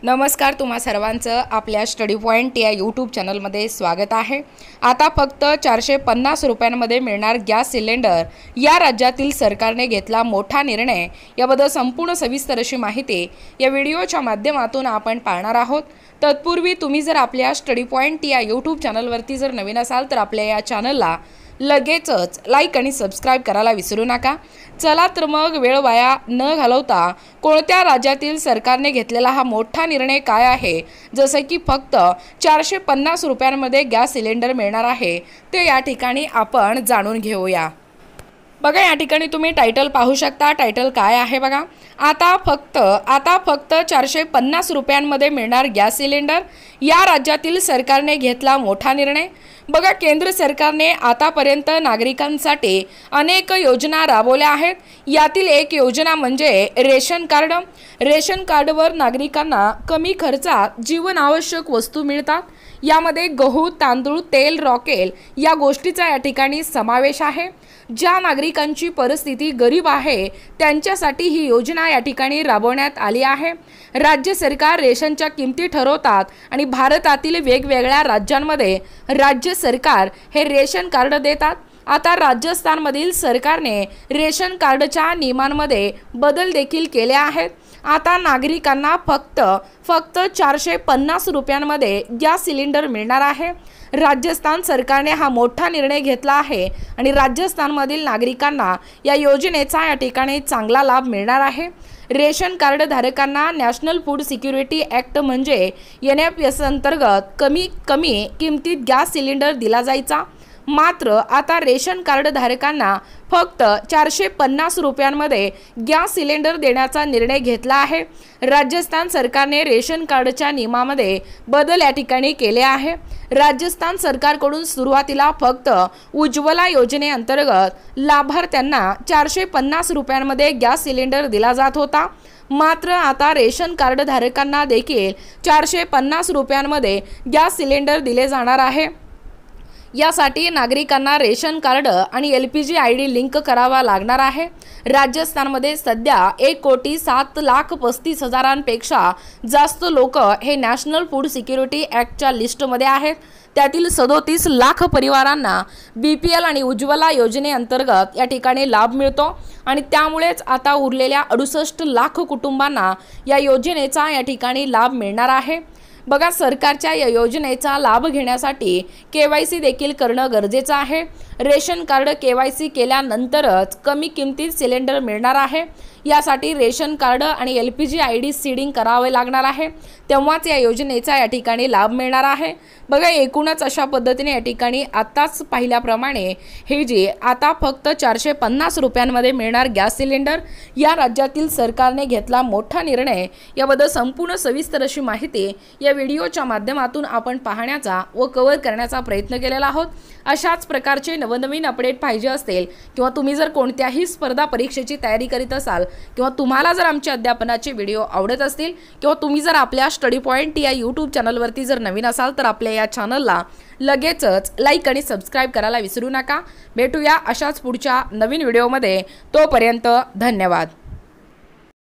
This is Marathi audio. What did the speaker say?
नमस्कार, तुम्हा सर्वांचं आपल्या स्टडी पॉइंट या यूट्यूब चॅनलमध्ये स्वागत आहे। आता फक्त 450 रुपयांमध्ये मिळणार गॅस सिलेंडर या राज्यातील सरकारने घेतला मोठा निर्णय। याबद्दल संपूर्ण सविस्तर अशी माहिती या व्हिडिओच्या माध्यमातून आपण पाहणार आहोत। तत्पूर्वी तुम्ही जर आपल्या स्टडी पॉइंट या यूट्यूब चॅनलवरती जर नवीन असाल तर आपल्या या चॅनलला लगेचच लाईक आणि सबस्क्राइब करायला विसरू नका। चला तर मग वेळ वाया न घालवता कोणत्या राज्यातील सरकारने घेतलेला हा मोठा निर्णय काय आहे, जसे की फक्त 450 रुपयांमध्ये गॅस सिलेंडर मिळणार आहे, ते या ठिकाणी आपण जाणून घेऊया। बघा, या ठिकाणी तुम्ही टायटल पाहू शकता। टायटल काय आहे बघा, आता फक्त 450 रुपयांमध्ये मिळणार गॅस सिलेंडर या राज्यातील सरकारने घेतला मोठा निर्णय। बघा, केंद्र सरकारने आतापर्यंत नागरिकांसाठी अनेक योजना राबवल्या आहेत। यातील एक योजना म्हणजे रेशन कार्ड। रेशन कार्डवर नागरिकांना कमी खर्चात जीवनावश्यक वस्तू मिळतात। यामध्ये गहू, तांदूळ, तेल, रॉकेल या गोष्टीचा या ठिकाणी समावेश आहे। ज्या नागरिकांची परिस्थिती गरीब आहे त्यांच्यासाठी ही योजना या ठिकाणी राबवण्यात आली आहे। राज्य सरकार रेशनच्या किमती ठरवतात आणि भारतातील वेगवेगळ्या राज्यांमध्ये राज्य सरकार हे रेशन कार्ड देतात। आता राजस्थानमधील सरकारने रेशन कार्डच्या नियमांमध्ये बदल देखील केले आहेत। आता नागरिकांना फक्त 450 रुपयांमध्ये गॅस सिलेंडर मिळणार आहे। राजस्थान सरकारने हा मोठा निर्णय घेतला आहे आणि राजस्थानमधील नागरिकांना या योजनेचा या ठिकाणी चांगला लाभ मिळणार आहे। रेशन कार्ड धारकांना नॅशनल फूड सिक्युरिटी ॲक्ट म्हणजे NFS अंतर्गत कमी किमतीत गॅस सिलेंडर दिला जायचा। मात्र आता रेशन कार्ड धारकांना फक्त 450 रुपयांमध्ये गॅस सिलेंडर देण्याचा निर्णय घेतला आहे। राजस्थान सरकारने रेशन कार्डच्या नियमामध्ये बदल या ठिकाणी केले आहे। राजस्थान सरकारकडून सुरुवातीला फक्त उज्ज्वला योजनेअंतर्गत लाभार्थ्यांना 450 रुपयांमध्ये गॅस सिलेंडर दिला जात होता। मात्र आता रेशन कार्ड धारकांना देखील 450 रुपयांमध्ये गॅस सिलेंडर दिले जाणार आहे। यासाठी नागरिकांना रेशन कार्ड आणि LPG ID लिंक करावा लागणार आहे। राजस्थानमध्ये सध्या 1,07,35,000पेक्षा जास्त लोक हे नॅशनल फूड सिक्युरिटी ॲक्टच्या लिस्टमध्ये आहेत। त्यातील 37 लाख परिवारांना BPL आणि उज्ज्वला योजनेअंतर्गत या ठिकाणी लाभ मिळतो आणि त्यामुळेच आता उरलेल्या 68 लाख कुटुंबांना या योजनेचा या ठिकाणी लाभ मिळणार आहे। बघा, सरकारच्या या योजनेचा लाभ घेण्यासाठी KYC देखील करणं गरजेचं आहे। रेशन कार्ड KYC केल्यानंतरच कमी किमतीत सिलेंडर मिळणार आहे। यासाठी रेशन कार्ड आणि LPG ID सीडिंग करावे लागणार आहे, तेव्हाच या योजनेचा या ठिकाणी लाभ मिळणार आहे। बघा, एकूणच अशा पद्धतीने या ठिकाणी आताच पाहिल्याप्रमाणे हे जे आता फक्त 450 रुपयांमध्ये मिळणार गॅस सिलेंडर या राज्यातील सरकारने घेतला मोठा निर्णय। याबद्दल संपूर्ण सविस्तर अशी माहिती या व्हिडिओच्या माध्यमातून आपण पाहण्याचा व कव्हर करण्याचा प्रयत्न केलेला आहोत। अशाच प्रकारचे नवनवीन अपडेट पाहिजे असतील किंवा तुम्ही जर कोणत्याही स्पर्धा परीक्षेची तयारी करीत असाल किंवा तुम्हाला जर आमच्या अध्यापनाचे व्हिडिओ आवडत असतील किंवा तुम्ही जर आपल्या स्टडी पॉइंट या यूट्यूब चॅनलवरती जर नवीन असाल तर आपल्या या चॅनलला लगेचच लाईक आणि सबस्क्राइब करायला विसरू नका। भेटूया अशाच पुढच्या नवीन व्हिडिओमध्ये, तोपर्यंत धन्यवाद।